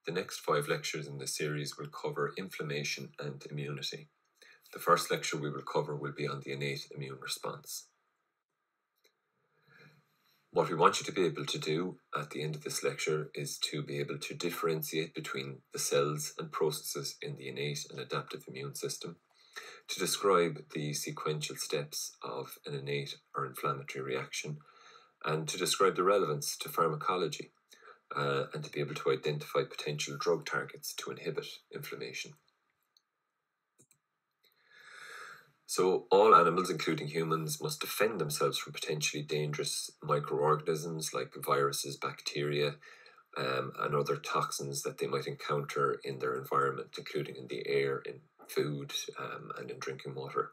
The next 5 lectures in the series will cover inflammation and immunity. The first lecture we will cover will be on the innate immune response. What we want you to be able to do at the end of this lecture is to be able to differentiate between the cells and processes in the innate and adaptive immune system, to describe the sequential steps of an innate or inflammatory reaction, and to describe the relevance to pharmacology, and to be able to identify potential drug targets to inhibit inflammation. So all animals, including humans, must defend themselves from potentially dangerous microorganisms like viruses, bacteria, and other toxins that they might encounter in their environment, including in the air, in food, and in drinking water.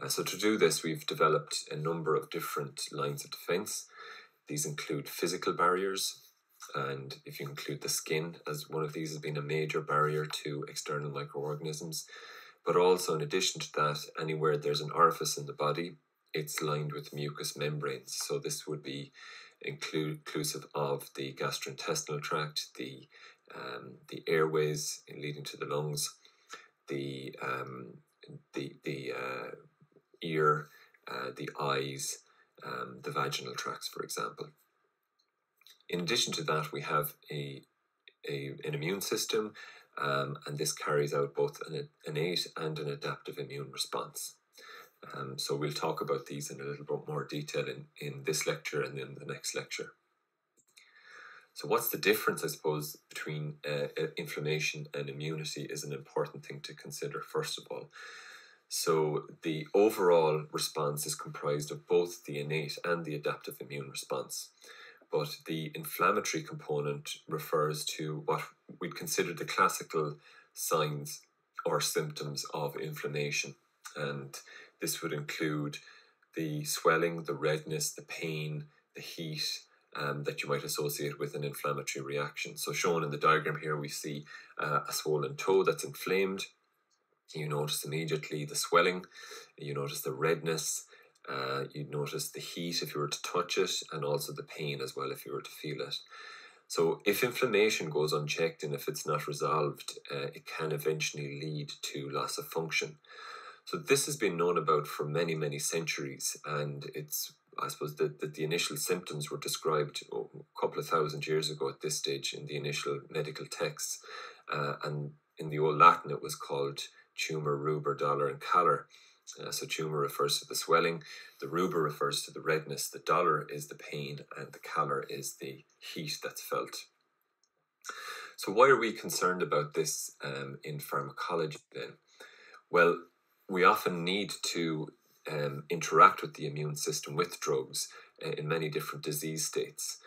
So to do this, we've developed a number of different lines of defense. These include physical barriers, and if you include the skin as one of these has been a major barrier to external microorganisms. But also, in addition to that, anywhere there's an orifice in the body, it's lined with mucous membranes. So this would be inclusive of the gastrointestinal tract, the airways leading to the lungs, the ear, the eyes, the vaginal tracts, for example. In addition to that, we have an immune system. And this carries out both an innate and an adaptive immune response. So we'll talk about these in a little bit more detail in this lecture and in the next lecture. So what's the difference, I suppose, between inflammation and immunity is an important thing to consider, first of all. So the overall response is comprised of both the innate and the adaptive immune response. But the inflammatory component refers to what we'd consider the classical signs or symptoms of inflammation. And this would include the swelling, the redness, the pain, the heat that you might associate with an inflammatory reaction. So shown in the diagram here, we see a swollen toe that's inflamed. You notice immediately the swelling, you notice the redness, you'd notice the heat if you were to touch it, and also the pain as well if you were to feel it. So if inflammation goes unchecked and if it's not resolved, it can eventually lead to loss of function. So this has been known about for many, many centuries, and it's, I suppose, that the initial symptoms were described a couple of thousand years ago at this stage in the initial medical texts, and in the old Latin it was called tumor, rubor, dolor, and calor. So tumor refers to the swelling, the rubor refers to the redness, the dolor is the pain, and the calor is the heat that's felt. So why are we concerned about this in pharmacology then? Well, we often need to interact with the immune system with drugs in many different disease states.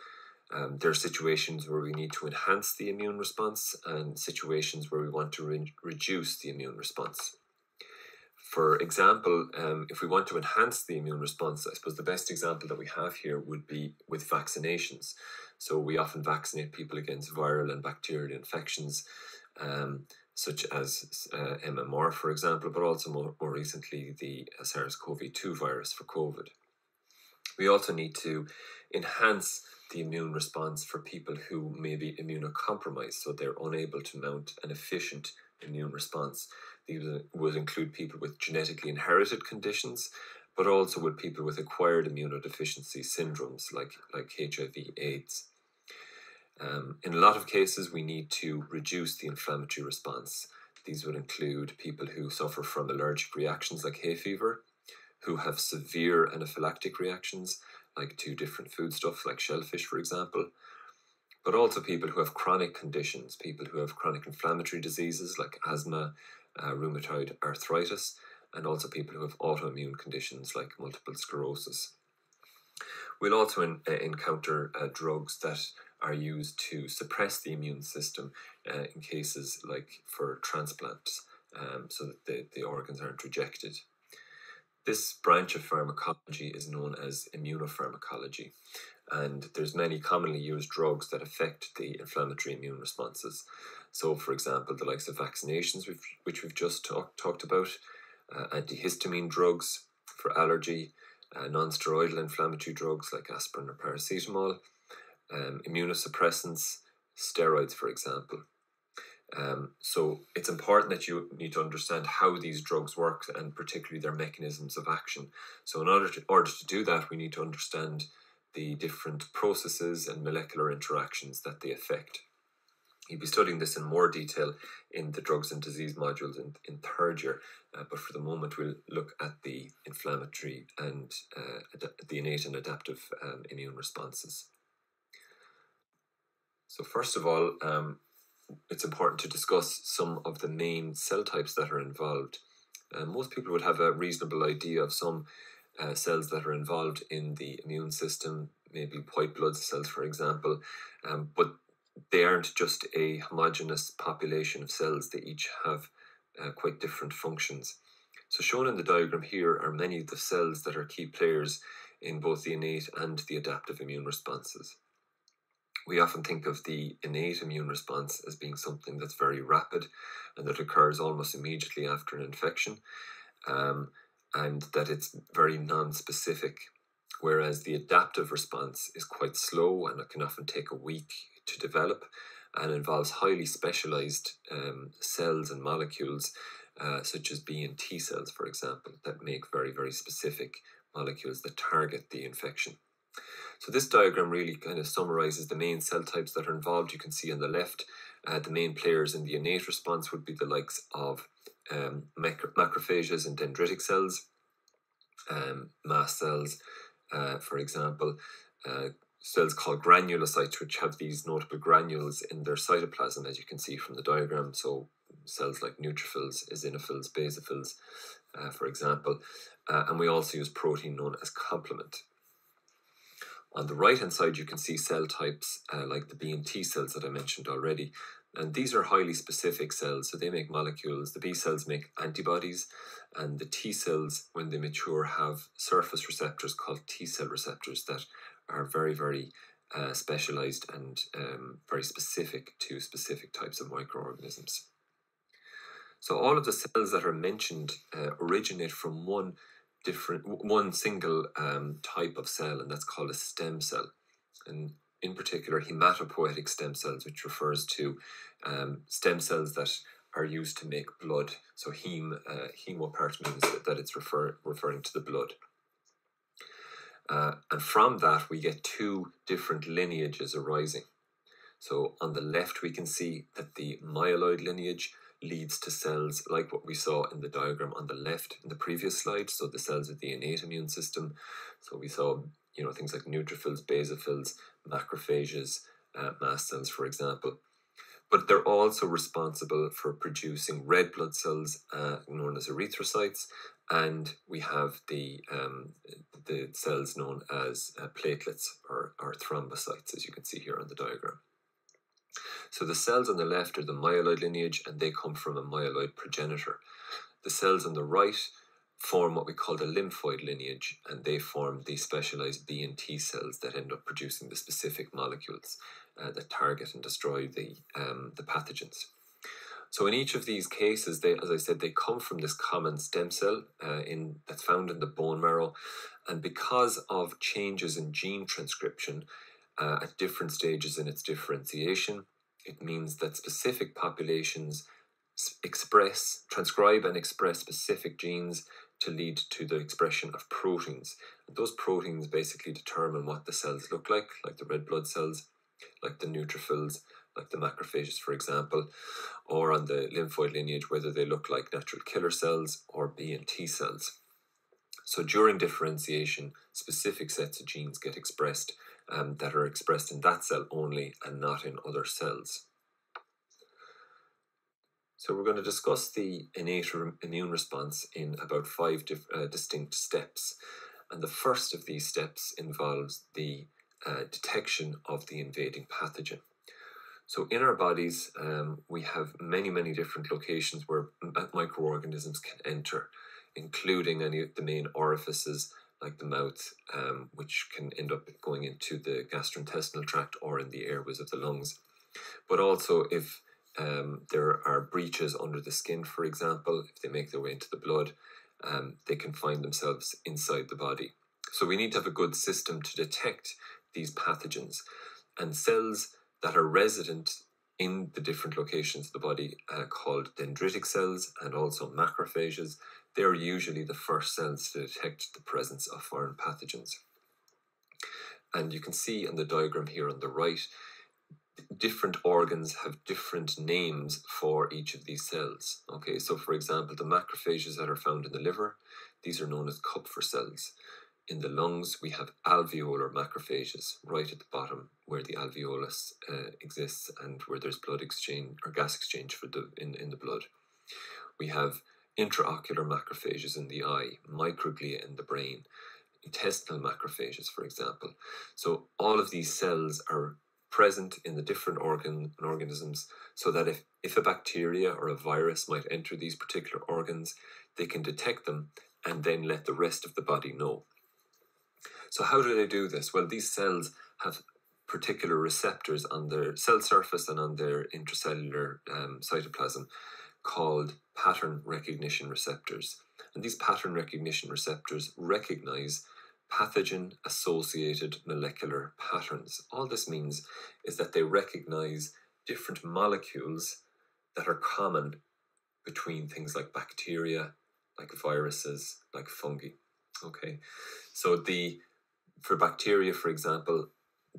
There are situations where we need to enhance the immune response and situations where we want to reduce the immune response. For example, if we want to enhance the immune response, I suppose the best example that we have here would be with vaccinations. So we often vaccinate people against viral and bacterial infections, such as MMR, for example, but also more recently the SARS-CoV-2 virus for COVID. We also need to enhance the immune response for people who may be immunocompromised, so they're unable to mount an efficient immune response. These would include people with genetically inherited conditions, but also with people with acquired immunodeficiency syndromes like HIV/AIDS. In a lot of cases, we need to reduce the inflammatory response. These would include people who suffer from allergic reactions like hay fever, who have severe anaphylactic reactions like to different foodstuffs like shellfish, for example, but also people who have chronic conditions, people who have chronic inflammatory diseases like asthma, rheumatoid arthritis, and also people who have autoimmune conditions like multiple sclerosis. We'll also encounter drugs that are used to suppress the immune system in cases like for transplants, so that the organs aren't rejected. This branch of pharmacology is known as immunopharmacology, and there's many commonly used drugs that affect the inflammatory immune responses. So, for example, the likes of vaccinations, which we've just talked about, antihistamine drugs for allergy, non-steroidal inflammatory drugs like aspirin or paracetamol, immunosuppressants, steroids, for example. So it's important that you need to understand how these drugs work and particularly their mechanisms of action. So in order to do that, we need to understand the different processes and molecular interactions that they affect. You'll be studying this in more detail in the drugs and disease modules in third year, but for the moment we'll look at the inflammatory and the innate and adaptive immune responses. So first of all, it's important to discuss some of the main cell types that are involved. Most people would have a reasonable idea of some cells that are involved in the immune system, maybe white blood cells, for example, but they aren't just a homogeneous population of cells. They each have quite different functions. So shown in the diagram here are many of the cells that are key players in both the innate and the adaptive immune responses. We often think of the innate immune response as being something that's very rapid and that occurs almost immediately after an infection, and that it's very non-specific, whereas the adaptive response is quite slow and it can often take a week to develop and involves highly specialized cells and molecules such as B and T cells, for example, that make very, very specific molecules that target the infection. So this diagram really kind of summarizes the main cell types that are involved. You can see on the left, the main players in the innate response would be the likes of macrophages and dendritic cells, mast cells, for example, cells called granulocytes, which have these notable granules in their cytoplasm, as you can see from the diagram. So cells like neutrophils, eosinophils, basophils, for example. And we also use protein known as complement. On the right-hand side, you can see cell types like the B and T cells that I mentioned already. And these are highly specific cells, so they make molecules. The B cells make antibodies, and the T cells, when they mature, have surface receptors called T cell receptors that are very, very specialized and very specific to specific types of microorganisms. So all of the cells that are mentioned originate from one single type of cell, and that's called a stem cell. And in particular, hematopoietic stem cells, which refers to stem cells that are used to make blood. So hemopart means that it's referring to the blood. And from that, we get two different lineages arising. So on the left, we can see that the myeloid lineage leads to cells like what we saw in the diagram on the left in the previous slide. So the cells of the innate immune system. So we saw, things like neutrophils, basophils, macrophages, mast cells, for example. But they're also responsible for producing red blood cells known as erythrocytes, and we have the cells known as platelets or thrombocytes, as you can see here on the diagram. So the cells on the left are the myeloid lineage, and they come from a myeloid progenitor. The cells on the right form what we call the lymphoid lineage, and they form the specialized B and T cells that end up producing the specific molecules that target and destroy the pathogens. So in each of these cases, as I said, they come from this common stem cell that's found in the bone marrow, and because of changes in gene transcription at different stages in its differentiation, it means that specific populations transcribe and express specific genes to lead to the expression of proteins. And those proteins basically determine what the cells look like the red blood cells, like the neutrophils, like the macrophages, for example, or on the lymphoid lineage, whether they look like natural killer cells or B and T cells. So during differentiation, specific sets of genes get expressed that are expressed in that cell only and not in other cells. So we're going to discuss the innate immune response in about 5 distinct steps. And the first of these steps involves the detection of the invading pathogen. So in our bodies, we have many, many different locations where microorganisms can enter, including any of the main orifices like the mouth, which can end up going into the gastrointestinal tract or in the airways of the lungs. But also if there are breaches under the skin, for example, if they make their way into the blood, they can find themselves inside the body. So we need to have a good system to detect these pathogens. And cells that are resident in the different locations of the body called dendritic cells and also macrophages. They're usually the first cells to detect the presence of foreign pathogens. And you can see in the diagram here on the right, different organs have different names for each of these cells. Okay, so for example, the macrophages that are found in the liver, these are known as Kupffer cells. In the lungs, we have alveolar macrophages right at the bottom where the alveolus exists and where there's blood exchange or gas exchange for in the blood. We have intraocular macrophages in the eye, microglia in the brain, intestinal macrophages, for example. So all of these cells are present in the different organisms so that if a bacteria or a virus might enter these particular organs, they can detect them and then let the rest of the body know. So how do they do this? Well, these cells have particular receptors on their cell surface and on their intracellular cytoplasm called pattern recognition receptors. And these pattern recognition receptors recognize pathogen-associated molecular patterns. All this means is that they recognize different molecules that are common between things like bacteria, like viruses, like fungi. Okay, so for bacteria, for example,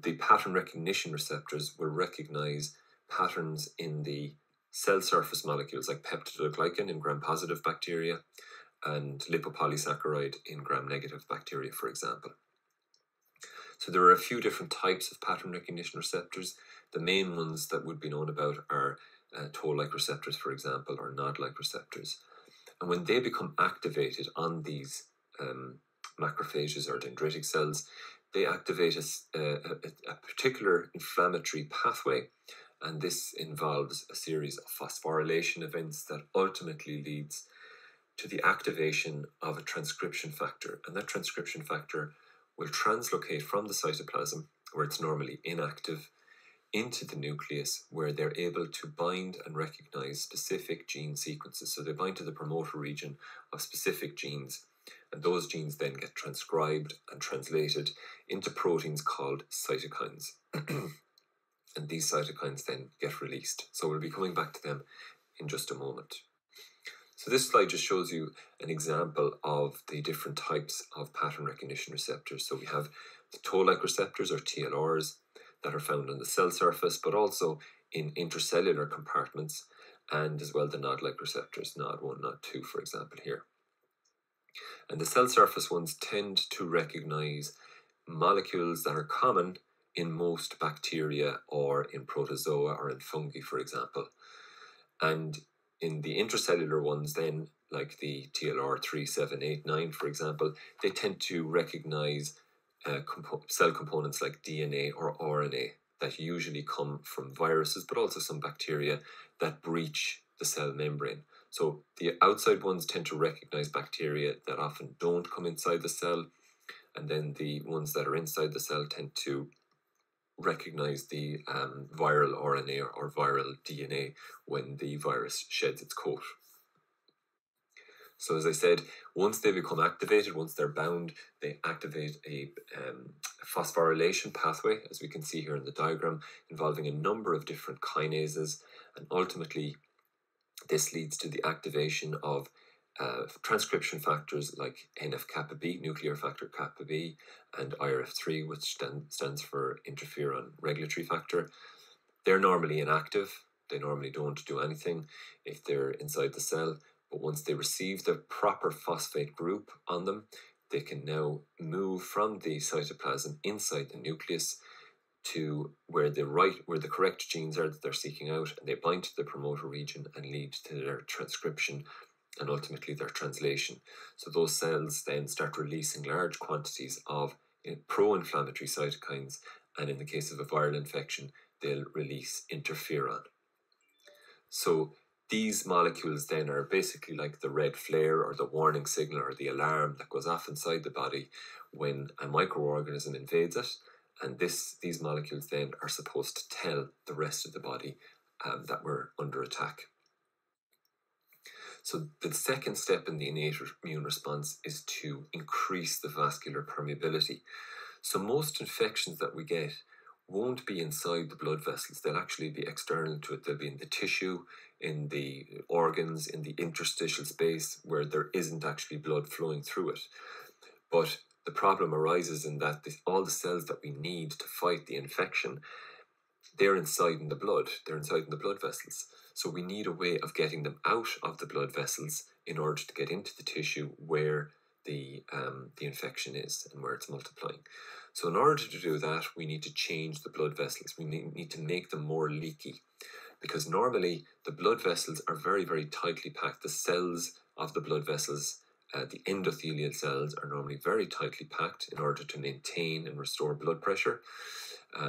the pattern recognition receptors will recognize patterns in the cell surface molecules like peptidoglycan in gram-positive bacteria and lipopolysaccharide in gram-negative bacteria, for example. So there are a few different types of pattern recognition receptors. The main ones that would be known about are toll-like receptors, for example, or nod-like receptors. And when they become activated on these macrophages or dendritic cells, they activate a particular inflammatory pathway, and this involves a series of phosphorylation events that ultimately leads to the activation of a transcription factor, and that transcription factor will translocate from the cytoplasm, where it's normally inactive, into the nucleus, where they're able to bind and recognize specific gene sequences. So they bind to the promoter region of specific genes, and those genes then get transcribed and translated into proteins called cytokines. And these cytokines then get released. So we'll be coming back to them in just a moment. So this slide just shows you an example of the different types of pattern recognition receptors. So we have the toll-like receptors, or TLRs, that are found on the cell surface, but also in intracellular compartments, and as well the nod-like receptors, NOD1, NOD2, for example, here. And the cell surface ones tend to recognize molecules that are common in most bacteria or in protozoa or in fungi, for example. And in the intracellular ones then, like the TLR 3, 7, 8, 9, for example, they tend to recognize cell components like DNA or RNA that usually come from viruses, but also some bacteria that breach the cell membrane. So the outside ones tend to recognize bacteria that often don't come inside the cell, and then the ones that are inside the cell tend to recognize the viral RNA or viral DNA when the virus sheds its coat. So as I said, once they become activated, once they're bound, they activate a phosphorylation pathway, as we can see here in the diagram, involving a number of different kinases, and ultimately this leads to the activation of transcription factors like NF-kappa B, nuclear factor kappa B, and IRF3, which stands for interferon regulatory factor. They're normally inactive. They normally don't do anything if they're inside the cell, but once they receive the proper phosphate group on them, they can now move from the cytoplasm inside the nucleus to where the correct genes are that they're seeking out, and they bind to the promoter region and lead to their transcription and ultimately their translation. So those cells then start releasing large quantities of pro-inflammatory cytokines, and in the case of a viral infection, they'll release interferon. So these molecules then are basically like the red flare or the warning signal or the alarm that goes off inside the body when a microorganism invades it, and these molecules then are supposed to tell the rest of the body that we're under attack. So the second step in the innate immune response is to increase the vascular permeability. So most infections that we get won't be inside the blood vessels. They'll actually be external to it. They'll be in the tissue, in the organs, in the interstitial space where there isn't actually blood flowing through it. But the problem arises in that all the cells that we need to fight the infection, they're inside in the blood. They're inside in the blood vessels. So we need a way of getting them out of the blood vessels in order to get into the tissue where the infection is and where it's multiplying. So in order to do that, we need to change the blood vessels. We need to make them more leaky, because normally the blood vessels are very, very tightly packed. The cells of the blood vessels, the endothelial cells, are normally very tightly packed in order to maintain and restore blood pressure.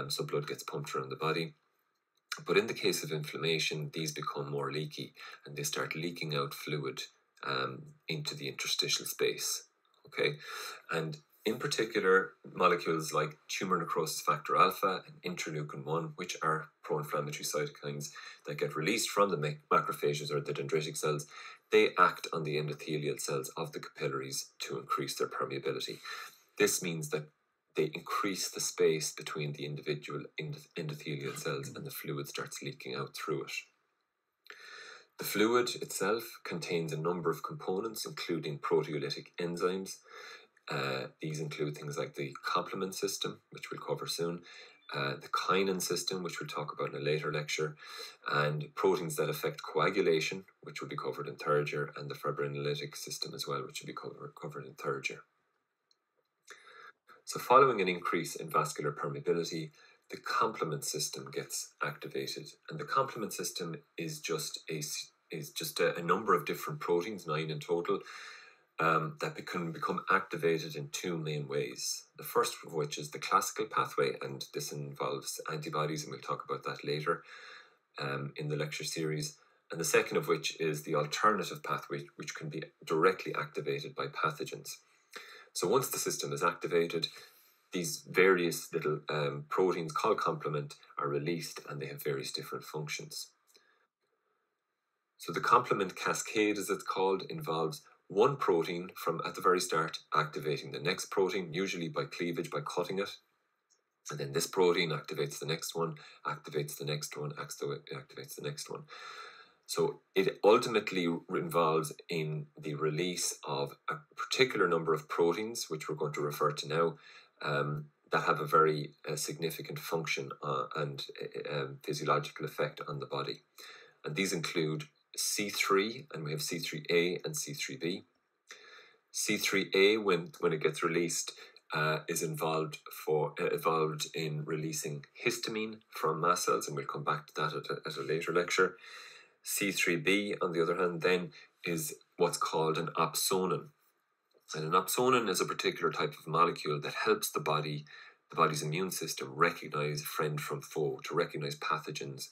So blood gets pumped around the body. But in the case of inflammation, these become more leaky and they start leaking out fluid into the interstitial space. Okay, and in particular, molecules like tumor necrosis factor alpha and interleukin-1, which are pro-inflammatory cytokines that get released from the macrophages or the dendritic cells, they act on the endothelial cells of the capillaries to increase their permeability. This means that they increase the space between the individual endothelial cells and the fluid starts leaking out through it. The fluid itself contains a number of components, including proteolytic enzymes. These include things like the complement system, which we'll cover soon, the kinin system, which we'll talk about in a later lecture, and proteins that affect coagulation, which will be covered in third year, and the fibrinolytic system as well, which will be covered in third year. So following an increase in vascular permeability, the complement system gets activated, and the complement system is just a number of different proteins, 9 in total, that can become activated in two main ways. The first of which is the classical pathway, and this involves antibodies, and we'll talk about that later in the lecture series. And the second of which is the alternative pathway, which can be directly activated by pathogens. So once the system is activated, these various little proteins called complement are released, and they have various different functions. So the complement cascade, as it's called, involves one protein from at the very start activating the next protein, usually by cleavage, by cutting it. And then this protein activates the next one, activates the next one, activates the next one. So it ultimately involves in the release of a particular number of proteins, which we're going to refer to now, that have a very significant function and physiological effect on the body. And these include C3, and we have C3A and C3B. C3A, when it gets released, is involved in releasing histamine from mast cells, and we'll come back to that at a later lecture. C3B, on the other hand, then is what's called an opsonin. And an opsonin is a particular type of molecule that helps the body's immune system recognize friend from foe, to recognize pathogens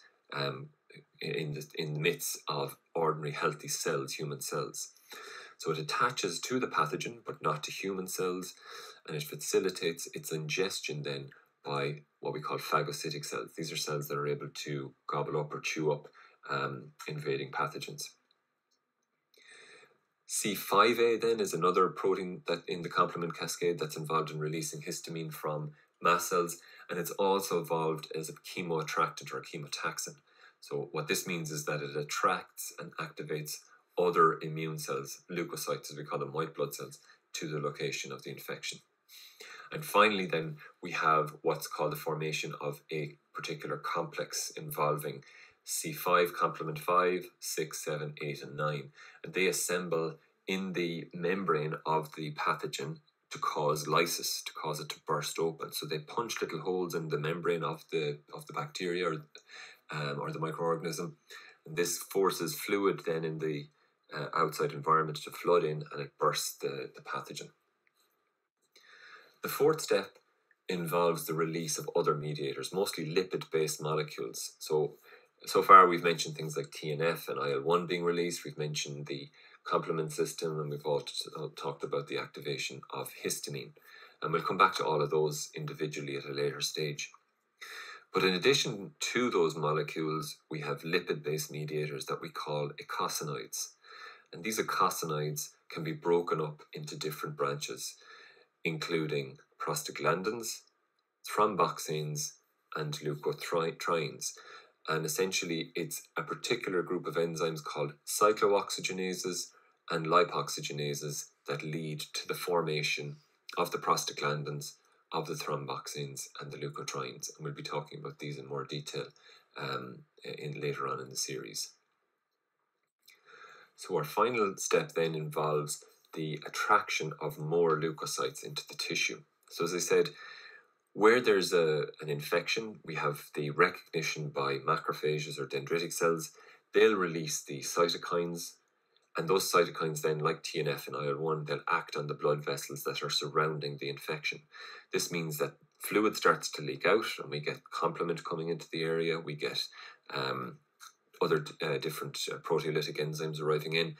in the midst of ordinary healthy cells, human cells. So it attaches to the pathogen, but not to human cells, and it facilitates its ingestion then by what we call phagocytic cells. These are cells that are able to gobble up or chew up invading pathogens. C5a then is another protein that in the complement cascade that's involved in releasing histamine from mast cells, and it's also involved as a chemoattractant or a chemotaxin. So what this means is that it attracts and activates other immune cells, leukocytes as we call them, white blood cells, to the location of the infection. And finally then we have what's called the formation of a particular complex involving C5, complement 5, 6, 7, 8, and 9. And they assemble in the membrane of the pathogen to cause lysis, to cause it to burst open. So they punch little holes in the membrane of the bacteria or the microorganism. And this forces fluid then in the outside environment to flood in, and it bursts the pathogen. The fourth step involves the release of other mediators, mostly lipid-based molecules. So far we've mentioned things like TNF and IL-1 being released, we've mentioned the complement system, and we've also talked about the activation of histamine. And we'll come back to all of those individually at a later stage. But in addition to those molecules, we have lipid-based mediators that we call eicosanoids. And these eicosanoids can be broken up into different branches, including prostaglandins, thromboxanes, and leukotrienes. And essentially, it's a particular group of enzymes called cyclooxygenases and lipoxygenases that lead to the formation of the prostaglandins, of the thromboxanes, and the leukotrienes. And we'll be talking about these in more detail later on in the series. So our final step then involves the attraction of more leukocytes into the tissue. So as I said, where there's an infection, we have the recognition by macrophages or dendritic cells. They'll release the cytokines, and those cytokines then, like TNF and IL-1, they'll act on the blood vessels that are surrounding the infection. This means that fluid starts to leak out, and we get complement coming into the area. We get other different proteolytic enzymes arriving in.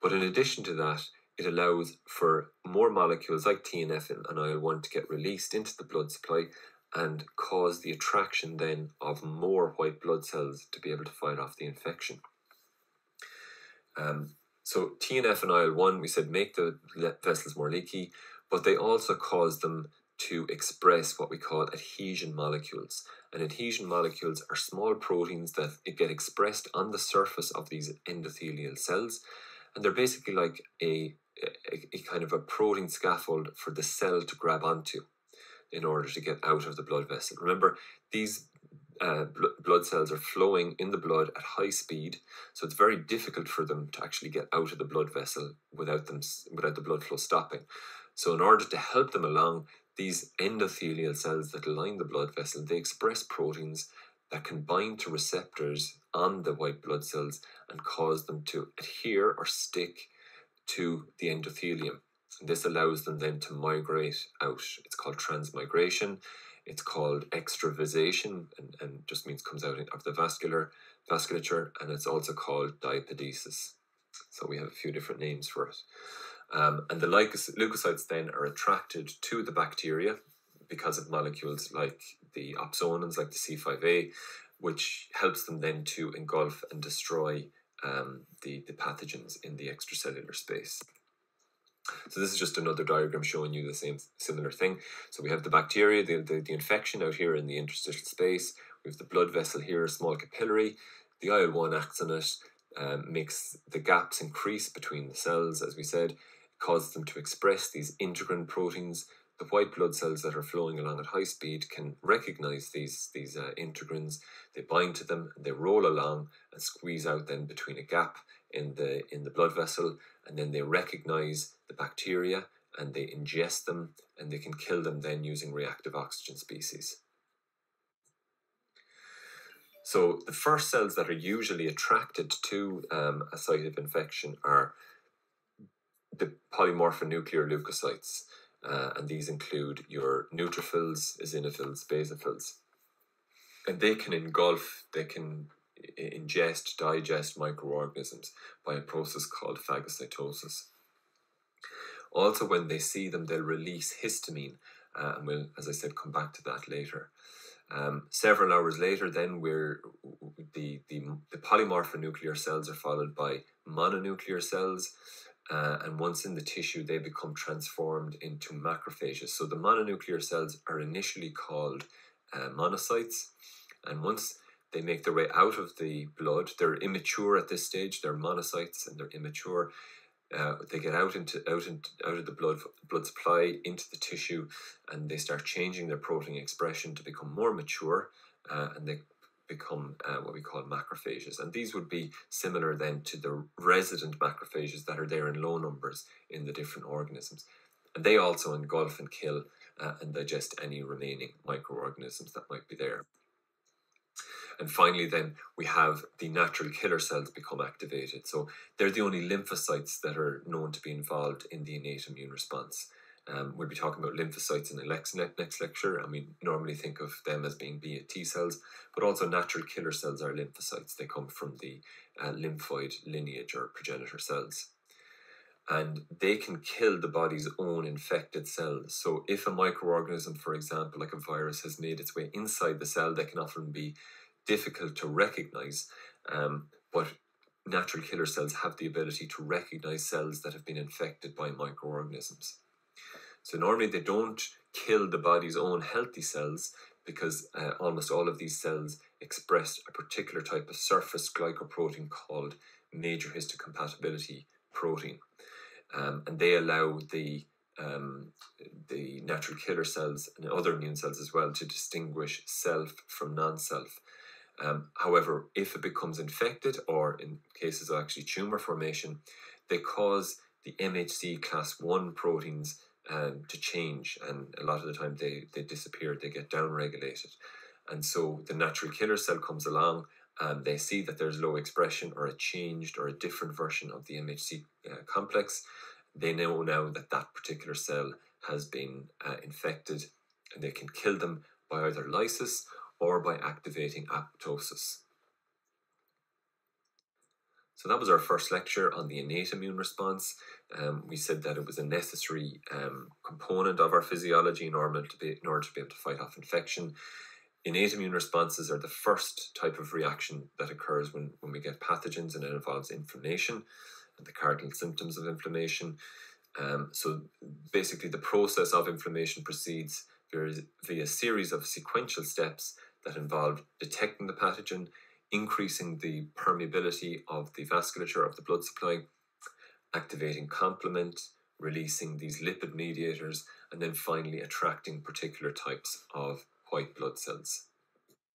But in addition to that, it allows for more molecules like TNF and IL-1 to get released into the blood supply and cause the attraction then of more white blood cells to be able to fight off the infection. So TNF and IL-1, we said, make the vessels more leaky, but they also cause them to express what we call adhesion molecules. And adhesion molecules are small proteins that get expressed on the surface of these endothelial cells. And they're basically like a kind of a protein scaffold for the cell to grab onto in order to get out of the blood vessel. Remember, these blood cells are flowing in the blood at high speed, so it's very difficult for them to actually get out of the blood vessel without the blood flow stopping. So in order to help them along, these endothelial cells that line the blood vessel, they express proteins that can bind to receptors on the white blood cells and cause them to adhere or stick to the endothelium. And this allows them then to migrate out. It's called transmigration. It's called extravasation, and just means comes out of the vasculature, and it's also called diapedesis. So we have a few different names for it. And the leukocytes then are attracted to the bacteria because of molecules like the opsonins, like the C5a, which helps them then to engulf and destroy the pathogens in the extracellular space. So this is just another diagram showing you the similar thing. So we have the bacteria, the infection out here in the interstitial space. We have the blood vessel here, a small capillary. The IL-1 acts on it, makes the gaps increase between the cells, as we said, causes them to express these integrin proteins. The white blood cells that are flowing along at high speed can recognize these integrins. They bind to them, and they roll along and squeeze out then between a gap in the blood vessel, and then they recognize the bacteria and they ingest them, and they can kill them then using reactive oxygen species. So the first cells that are usually attracted to a site of infection are the polymorphonuclear leukocytes, and these include your neutrophils, eosinophils, basophils. And they can engulf, they can ingest, digest microorganisms by a process called phagocytosis. Also, when they see them, they'll release histamine, and we'll, as I said, come back to that later. Several hours later, then, the polymorphonuclear cells are followed by mononuclear cells, and once in the tissue, they become transformed into macrophages. So the mononuclear cells are initially called monocytes, and once they make their way out of the blood, they're immature at this stage. They're monocytes and they're immature. They get out of the blood supply into the tissue, and they start changing their protein expression to become more mature, and they become what we call macrophages. And these would be similar then to the resident macrophages that are there in low numbers in the different organisms. And they also engulf and kill and digest any remaining microorganisms that might be there. And finally, then, we have the natural killer cells become activated. So they're the only lymphocytes that are known to be involved in the innate immune response. We'll be talking about lymphocytes in the next lecture, and we normally think of them as being be it T cells, but also natural killer cells are lymphocytes. They come from the lymphoid lineage or progenitor cells. And they can kill the body's own infected cells. So if a microorganism, for example, like a virus, has made its way inside the cell, they can often be difficult to recognize, but natural killer cells have the ability to recognize cells that have been infected by microorganisms. So normally they don't kill the body's own healthy cells because almost all of these cells express a particular type of surface glycoprotein called major histocompatibility protein. And they allow the natural killer cells and other immune cells as well to distinguish self from non-self. However, if it becomes infected, or in cases of actually tumor formation, they cause the MHC class 1 proteins to change, and a lot of the time they disappear, they get downregulated. And so the natural killer cell comes along and they see that there's low expression or a changed or a different version of the MHC complex. They know now that that particular cell has been infected, and they can kill them by either lysis or by activating apoptosis. So that was our first lecture on the innate immune response. We said that it was a necessary component of our physiology in order to be able to fight off infection. Innate immune responses are the first type of reaction that occurs when we get pathogens, and it involves inflammation and the cardinal symptoms of inflammation. So basically the process of inflammation proceeds via a series of sequential steps that involve detecting the pathogen, increasing the permeability of the vasculature of the blood supply, activating complement, releasing these lipid mediators, and then finally attracting particular types of white blood cells.